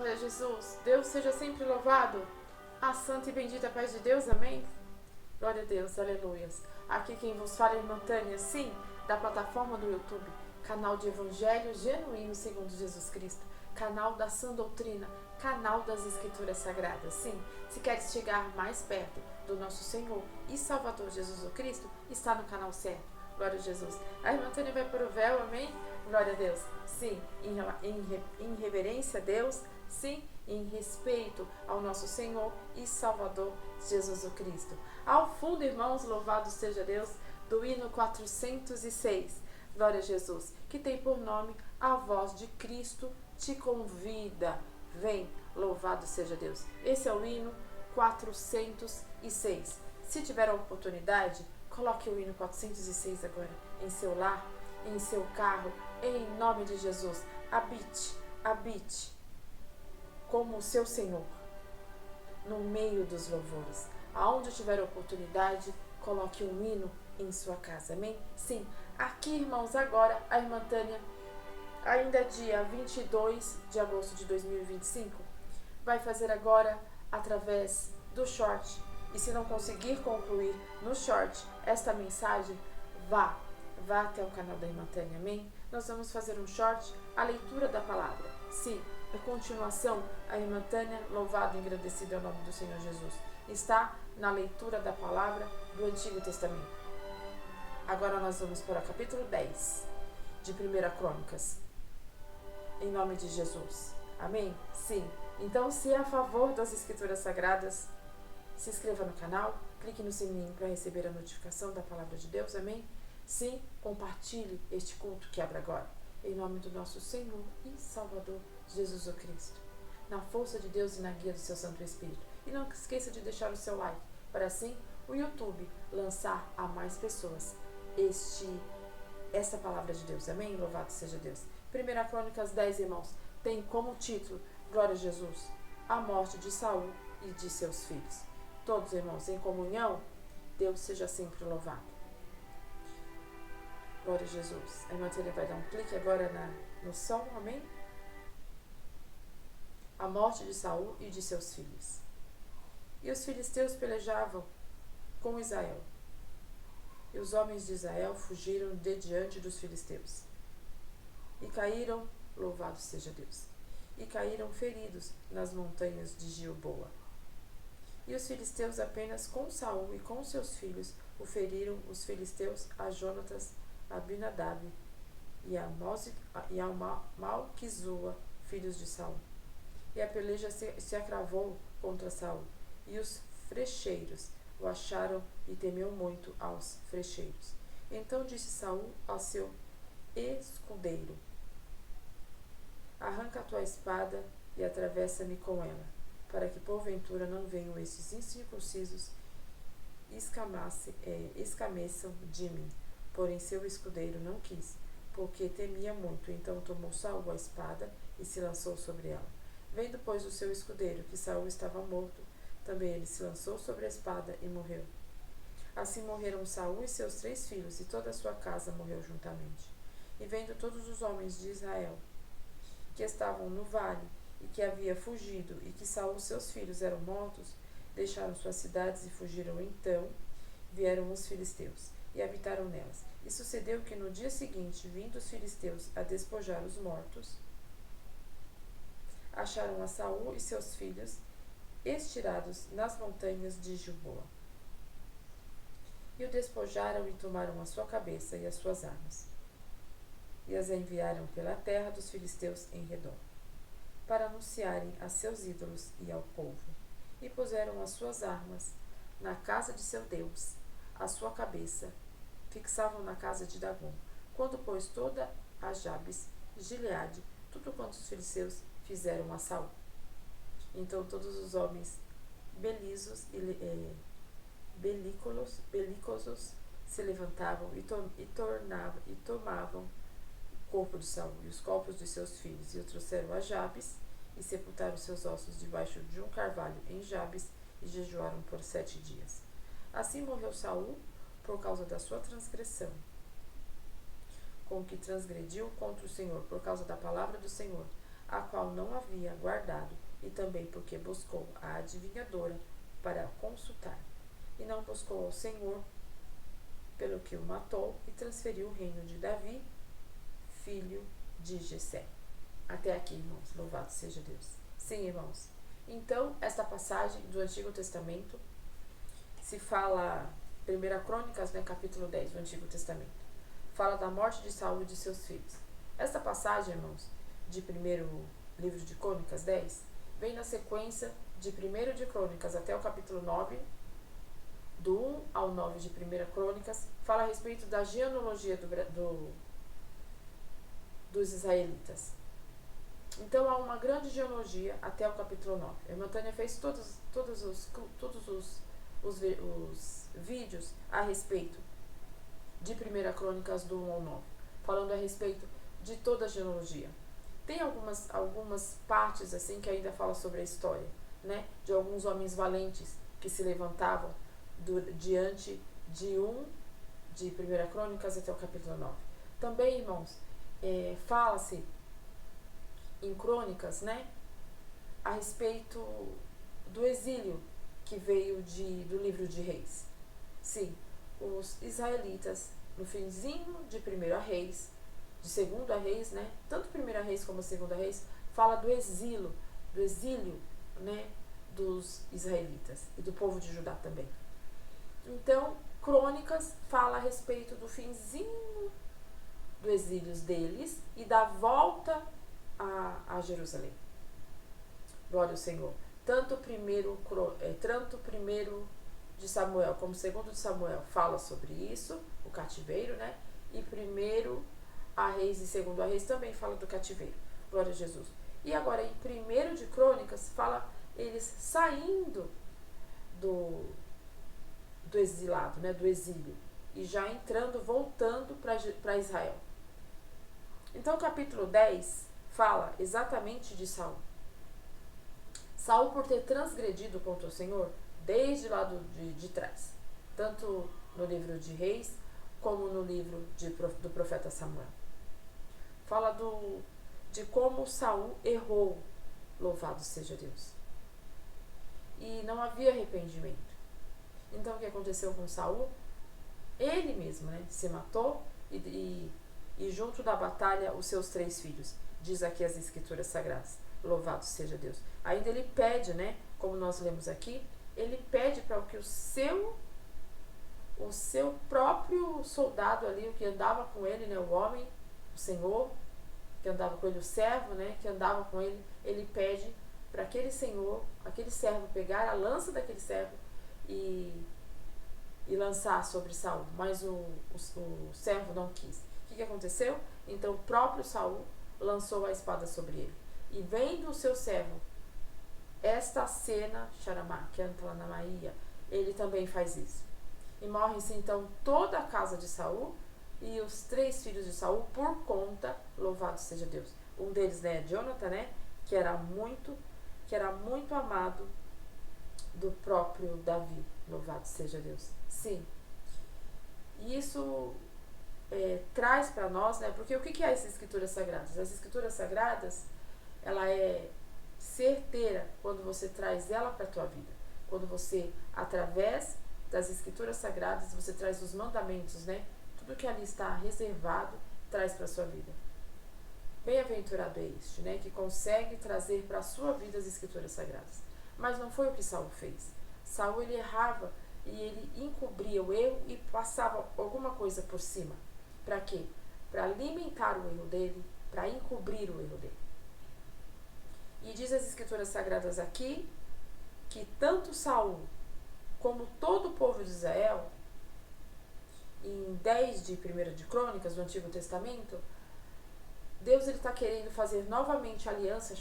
Glória a Jesus. Deus seja sempre louvado. A santa e bendita paz de Deus. Amém. Glória a Deus. Aleluias. Aqui quem vos fala é a irmã Tânia, sim, da plataforma do YouTube. Canal de Evangelho Genuíno segundo Jesus Cristo. Canal da Sã Doutrina. Canal das Escrituras Sagradas. Sim, se queres chegar mais perto do nosso Senhor e Salvador Jesus Cristo, está no canal certo. Glória a Jesus. A irmã Tânia vai para o véu, amém? Glória a Deus. Sim, em reverência a Deus. Sim, em respeito ao nosso Senhor e Salvador Jesus Cristo. Ao fundo, irmãos, louvado seja Deus, do hino 406. Glória a Jesus, que tem por nome A Voz de Cristo Te Convida. Vem, louvado seja Deus. Esse é o hino 406. Se tiver a oportunidade, coloque o hino 406 agora em seu lar, em seu carro, em nome de Jesus. Habite como o seu Senhor, no meio dos louvores. Aonde tiver a oportunidade, coloque um hino em sua casa, amém? Sim, aqui, irmãos, agora, a irmã Tânia, ainda dia 22 de agosto de 2025, vai fazer agora através do short. E se não conseguir concluir no short esta mensagem, vá até o canal da irmã Tânia, amém? Nós vamos fazer um short, a leitura da palavra. Sim, a continuação, a irmã Tânia, louvado e agradecido é o nome do Senhor Jesus, está na leitura da palavra do Antigo Testamento. Agora nós vamos para o capítulo 10 de 1 Crônicas, em nome de Jesus, amém? Sim, então se é a favor das Escrituras Sagradas, se inscreva no canal, clique no sininho para receber a notificação da palavra de Deus, amém? Sim, compartilhe este culto que abre agora, em nome do nosso Senhor e Salvador Jesus Cristo, na força de Deus e na guia do seu Santo Espírito. E não esqueça de deixar o seu like, para assim o YouTube lançar a mais pessoas esta palavra de Deus, amém? Louvado seja Deus. 1 Crônicas 10, irmãos, tem como título, glória a Jesus, a morte de Saul e de seus filhos. Todos, irmãos, em comunhão, Deus seja sempre louvado. Glória a Jesus. A irmã Tânia vai dar um clique agora no som, amém? A morte de Saul e de seus filhos. E os filisteus pelejavam com Israel. E os homens de Israel fugiram de diante dos filisteus. E caíram, louvado seja Deus, e caíram feridos nas montanhas de Gilboa. E os filisteus apenas com Saul e com seus filhos o feriram os filisteus a Jonatas, a Abinadab e a Malquizua, filhos de Saul. E a peleja se agravou contra Saul, e os frecheiros o acharam e temeu muito aos frecheiros. Então disse Saul ao seu escudeiro: arranca a tua espada e atravessa-me com ela, para que porventura não venham estes incircuncisos escameçam de mim. Porém seu escudeiro não quis, porque temia muito. Então tomou Saul a espada e se lançou sobre ela. Vendo, pois, o seu escudeiro que Saul estava morto, também ele se lançou sobre a espada e morreu. Assim morreram Saul e seus 3 filhos, e toda a sua casa morreu juntamente. E vendo todos os homens de Israel que estavam no vale, e que havia fugido, e que Saul e seus filhos eram mortos, deixaram suas cidades e fugiram. Então vieram os filisteus e habitaram nelas. E sucedeu que no dia seguinte, vindo os filisteus a despojar os mortos, acharam a Saul e seus filhos estirados nas montanhas de Gilboa. E o despojaram e tomaram a sua cabeça e as suas armas, e as enviaram pela terra dos filisteus em redor, para anunciarem a seus ídolos e ao povo. E puseram as suas armas na casa de seu Deus, a sua cabeça fixavam na casa de Dagom. Quando, pois, toda a Jabes, Gileade, tudo quanto os filisteus fizeram a Saul. Então todos os homens belicosos se levantavam e tomavam o corpo de Saul e os corpos de seus filhos, e o trouxeram a Jabes, e sepultaram seus ossos debaixo de um carvalho em Jabes, e jejuaram por 7 dias. Assim morreu Saul por causa da sua transgressão, com que transgrediu contra o Senhor, por causa da palavra do Senhor, a qual não havia guardado, e também porque buscou a adivinhadora para consultar, e não buscou ao Senhor, pelo que o matou e transferiu o reino de Davi, filho de Jessé. Até aqui, irmãos, louvado seja Deus. Sim, irmãos. Então, esta passagem do Antigo Testamento se fala, 1 Crônicas, né, capítulo 10 do Antigo Testamento, fala da morte de Saul e de seus filhos. Esta passagem, irmãos, de primeiro livro de Crônicas 10, vem na sequência de 1 de Crônicas até o capítulo 9, do 1 ao 9 de 1 Crônicas, fala a respeito da genealogia dos israelitas. Então há uma grande genealogia até o capítulo 9. A irmã Tânia fez todos os vídeos a respeito de 1 Crônicas do 1 ao 9, falando a respeito de toda a genealogia. Tem algumas partes assim que ainda fala sobre a história, né, de alguns homens valentes que se levantavam diante de 1 Crônicas até o capítulo 9. Também, irmãos, fala-se em Crônicas, né, a respeito do exílio que veio do livro de Reis. Sim, os israelitas, no finzinho de 1 Reis, de 2 Reis, né, tanto 1 Reis como 2 Reis, fala do exílio, né, dos israelitas e do povo de Judá também. Então, Crônicas fala a respeito do finzinho do exílio deles e da volta a Jerusalém. Glória ao Senhor. Tanto o primeiro de Samuel como o segundo de Samuel fala sobre isso, o cativeiro, né? E 1 a Reis e 2 a Reis também fala do cativeiro. Glória a Jesus. E agora em 1 de Crônicas fala eles saindo do exilado, né? Do exílio. E já voltando para Israel. Então o capítulo 10 fala exatamente de Saul. Saul, por ter transgredido contra o Senhor desde lá de trás, tanto no livro de Reis como no livro do profeta Samuel. Fala de como Saul errou, louvado seja Deus. E não havia arrependimento. Então o que aconteceu com Saul? Ele mesmo, né, se matou e junto da batalha os seus 3 filhos. Diz aqui as escrituras sagradas. Louvado seja Deus. Ainda ele pede, né, como nós lemos aqui, ele pede para que o seu próprio soldado ali, o que andava com ele, né, o homem, o Senhor, que andava com ele, o servo, né, que andava com ele, ele pede para aquele servo pegar a lança daquele servo e lançar sobre Saul, mas o servo não quis. O que aconteceu? Então o próprio Saul lançou a espada sobre ele. E vendo o seu servo esta cena, ele também faz isso. E morre-se então toda a casa de Saul e os 3 filhos de Saul por conta, louvado seja Deus. Um deles, né, é Jonathan, né, que era muito amado do próprio Davi, louvado seja Deus. Sim. E isso traz para nós, né, porque o que é as escrituras sagradas? As escrituras sagradas, ela é certeira quando você traz ela para a tua vida. Quando você, através das escrituras sagradas, você traz os mandamentos, né? Tudo que ali está reservado, traz para a sua vida. Bem-aventurado é este, né? Que consegue trazer para a sua vida as escrituras sagradas. Mas não foi o que Saul fez. Saul, ele errava e ele encobria o erro e passava alguma coisa por cima. Para quê? Para alimentar o erro dele, para encobrir o erro dele. E diz as escrituras sagradas aqui que tanto Saul como todo o povo de Israel, em 10 de 1 de Crônicas, do Antigo Testamento, Deus está querendo fazer novamente aliança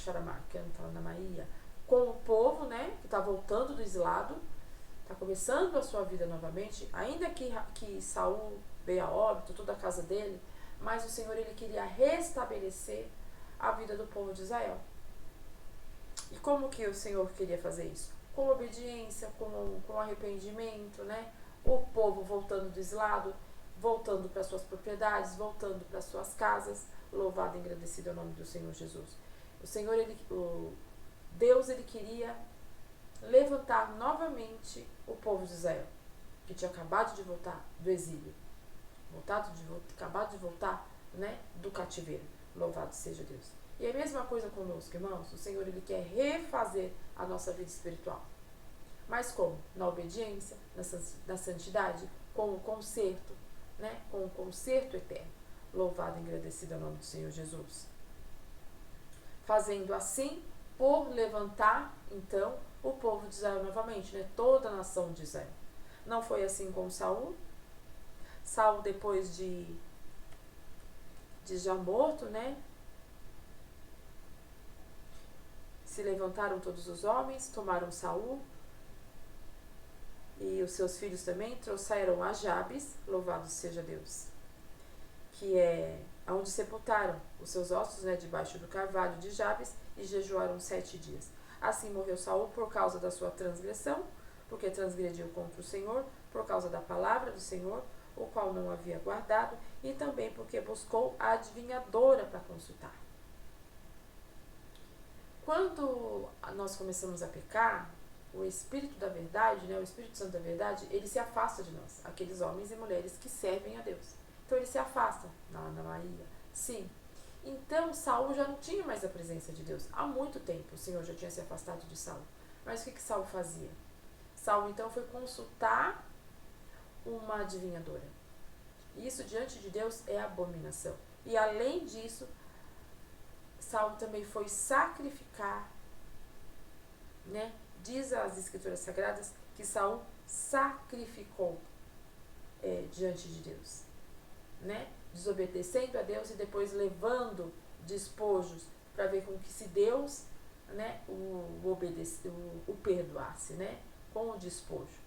com o povo, né, que está voltando do exilado, está começando a sua vida novamente, ainda que Saul veio a óbito, toda a casa dele, mas o Senhor, ele queria restabelecer a vida do povo de Israel. E como que o Senhor queria fazer isso? Com obediência, com arrependimento, né? O povo voltando do exilado, voltando para suas propriedades, voltando para suas casas. Louvado e agradecido é o nome do Senhor Jesus. Deus ele queria levantar novamente o povo de Israel, que tinha acabado de voltar do exílio, acabado de voltar, né, do cativeiro. Louvado seja Deus. E é a mesma coisa conosco, irmãos. O Senhor ele quer refazer a nossa vida espiritual. Mas como? Na obediência, na santidade, com o conserto, né, com o conserto eterno. Louvado e agradecido é o nome do Senhor Jesus. Fazendo assim, por levantar, então, o povo de Israel novamente, né? Toda a nação de Israel. Não foi assim com Saul. Saul, depois de já morto, né? Se levantaram todos os homens, tomaram Saul e os seus filhos também, trouxeram a Jabes, louvado seja Deus, que é onde sepultaram os seus ossos, né, debaixo do carvalho de Jabes, e jejuaram 7 dias. Assim morreu Saul por causa da sua transgressão, porque transgrediu contra o Senhor, por causa da palavra do Senhor, o qual não havia guardado, e também porque buscou a adivinhadora para consultar. Quando nós começamos a pecar, o Espírito da verdade, né, o Espírito Santo da verdade, ele se afasta de nós, aqueles homens e mulheres que servem a Deus. Então ele se afasta na Maria. Sim. Então Saul já não tinha mais a presença de Deus. Há muito tempo o Senhor já tinha se afastado de Saul. Mas o que Saul fazia? Saul então foi consultar uma adivinhadora. Isso diante de Deus é abominação. E além disso, Saul também foi sacrificar, né? Diz as Escrituras Sagradas que Saul sacrificou diante de Deus, né? Desobedecendo a Deus e depois levando despojos para ver com que se Deus, né, o perdoasse, né, com o despojo.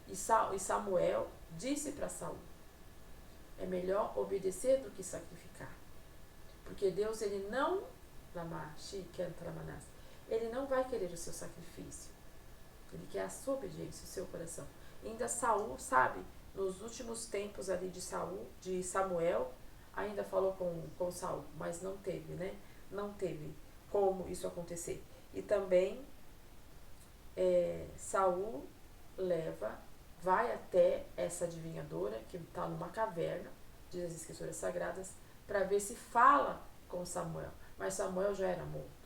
E Samuel disse para Saul: é melhor obedecer do que sacrificar, porque Deus ele não vai querer o seu sacrifício, ele quer a sua obediência, o seu coração. E ainda Saul, sabe, nos últimos tempos ali de Samuel, ainda falou com Saul, mas não teve, né? Não teve como isso acontecer. E também Saul vai até essa adivinhadora, que está numa caverna, diz as Escrituras Sagradas, para ver se fala com Samuel. Mas Samuel já era morto.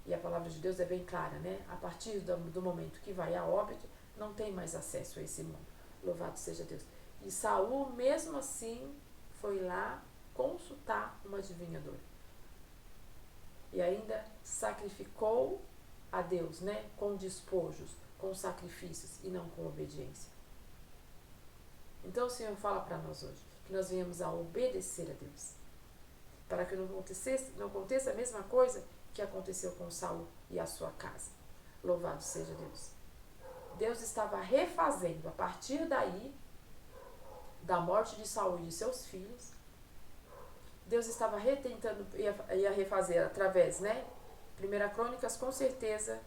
E a palavra de Deus é bem clara, né? A partir do momento que vai a óbito, não tem mais acesso a esse mundo. Louvado seja Deus. E Saul, mesmo assim, foi lá consultar uma adivinhadora. E ainda sacrificou a Deus, né? Com despojos, com sacrifícios e não com obediência. Então o Senhor fala para nós hoje que nós venhamos a obedecer a Deus, para que não aconteça a mesma coisa que aconteceu com Saul e a sua casa. Louvado seja Deus. Deus estava refazendo, a partir daí, da morte de Saul e de seus filhos, Deus estava ia refazer através, né? 1 Crônicas, com certeza,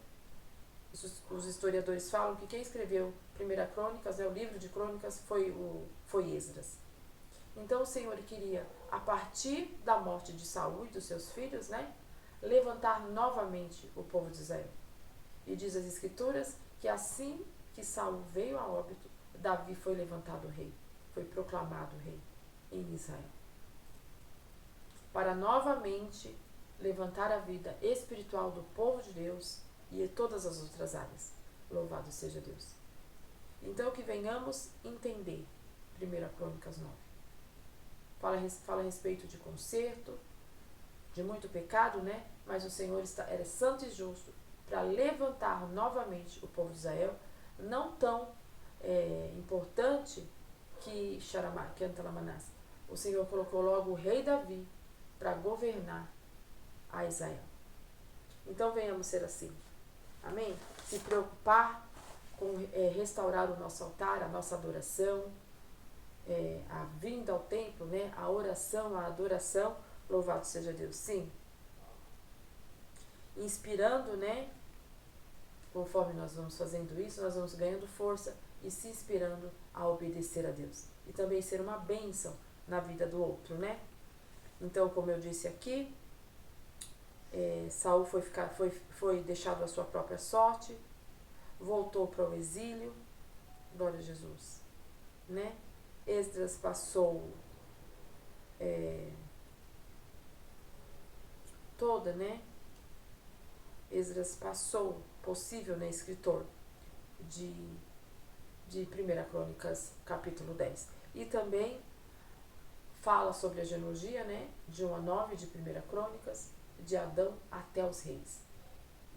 os historiadores falam que quem escreveu 1 Crônicas, né, o livro de Crônicas, foi Esdras. Então o Senhor queria, a partir da morte de Saul e dos seus filhos, né, levantar novamente o povo de Israel. E diz as Escrituras que assim que Saul veio a óbito, Davi foi levantado rei, foi proclamado rei em Israel, para novamente levantar a vida espiritual do povo de Deus e todas as outras áreas. Louvado seja Deus. Então que venhamos entender 1 Crônicas 9. Fala a respeito de conserto, de muito pecado, né? Mas o Senhor era santo e justo para levantar novamente o povo de Israel, não tão importante que Antalamanás. O Senhor colocou logo o rei Davi para governar a Israel. Então venhamos ser assim. Amém? Se preocupar com restaurar o nosso altar, a nossa adoração, a vinda ao templo, né? A oração, a adoração. Louvado seja Deus. Sim. Inspirando, né? Conforme nós vamos fazendo isso, nós vamos ganhando força e se inspirando a obedecer a Deus. E também ser uma bênção na vida do outro, né? Então, como eu disse aqui, Saul foi deixado à sua própria sorte, voltou para o exílio, glória a Jesus, né? Esdras passou Esdras passou, possível, né, escritor de 1 Crônicas, capítulo 10. E também fala sobre a genealogia, né, de 1 a 9 de 1 Crônicas, de Adão até os reis.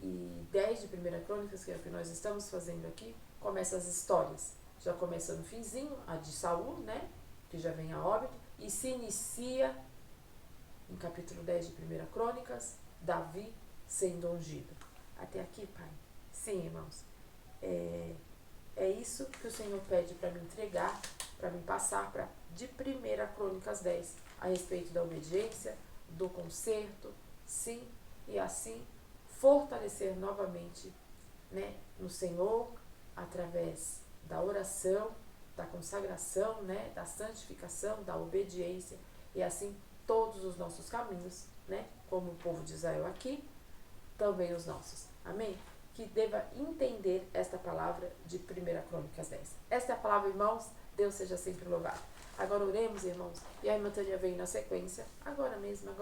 E 10 de 1 Crônicas, que é o que nós estamos fazendo aqui, começa as histórias. Já começa no finzinho, a de Saul, né, que já vem a óbito, e se inicia em capítulo 10 de 1 Crônicas, Davi sendo ungido. Até aqui, Pai? Sim, irmãos. É isso que o Senhor pede para me entregar, para me passar para de 1 Crônicas 10, a respeito da obediência, do conserto, sim, e assim fortalecer novamente, né, no Senhor, através da oração, da consagração, né, da santificação, da obediência, e assim todos os nossos caminhos, né, como o povo de Israel aqui, também os nossos. Amém? Que deva entender esta palavra de 1 Crônicas 10. Esta é a palavra, irmãos. Deus seja sempre louvado. Agora oremos, irmãos. E a irmã Tânia vem na sequência, agora mesmo,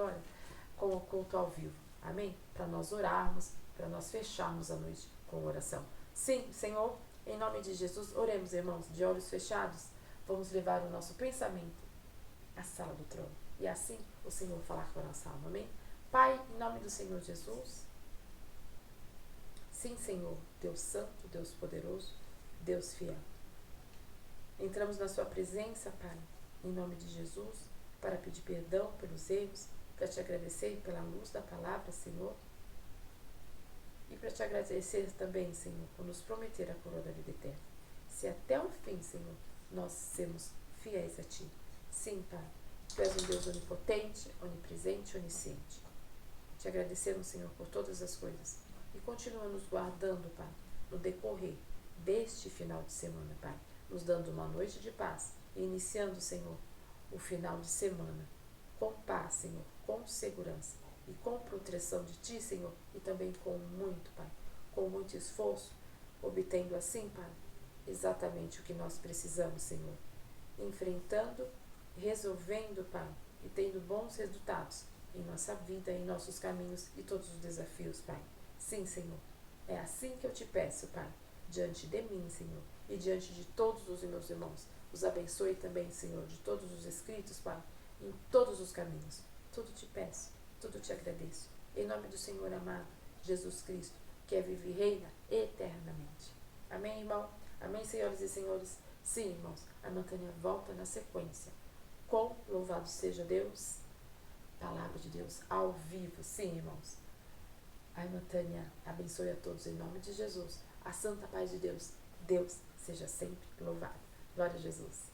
com o culto ao vivo. Amém? Para nós orarmos, para nós fecharmos a noite com oração. Sim, Senhor, em nome de Jesus, oremos, irmãos, de olhos fechados. Vamos levar o nosso pensamento à sala do trono. E assim o Senhor falar com a nossa alma. Amém? Pai, em nome do Senhor Jesus. Sim, Senhor, Deus Santo, Deus Poderoso, Deus Fiel. Entramos na sua presença, Pai, em nome de Jesus, para pedir perdão pelos erros, para te agradecer pela luz da palavra, Senhor, e para te agradecer também, Senhor, por nos prometer a coroa da vida eterna. Se até o fim, Senhor, nós sermos fiéis a Ti. Sim, Pai, Tu és um Deus onipotente, onipresente, onisciente. Te agradecemos, Senhor, por todas as coisas. E continua nos guardando, Pai, no decorrer deste final de semana, Pai. Nos dando uma noite de paz. E iniciando, Senhor, o final de semana com paz, Senhor, com segurança. E com proteção de Ti, Senhor. E também com muito, Pai, com muito esforço. Obtendo assim, Pai, exatamente o que nós precisamos, Senhor. Enfrentando, resolvendo, Pai, e tendo bons resultados em nossa vida, em nossos caminhos e todos os desafios, Pai. Sim, Senhor, é assim que eu te peço, Pai, diante de mim, Senhor, e diante de todos os meus irmãos. Os abençoe também, Senhor, de todos os escritos, Pai, em todos os caminhos. Tudo te peço, tudo te agradeço. Em nome do Senhor amado, Jesus Cristo, que vive e reina eternamente. Amém, irmão? Amém, senhoras e senhores? Sim, irmãos, a irmã Tânia volta na sequência. Com louvado seja Deus, palavra de Deus ao vivo. Sim, irmãos. A irmã Tânia abençoe a todos em nome de Jesus. A santa paz de Deus. Deus seja sempre louvado. Glória a Jesus.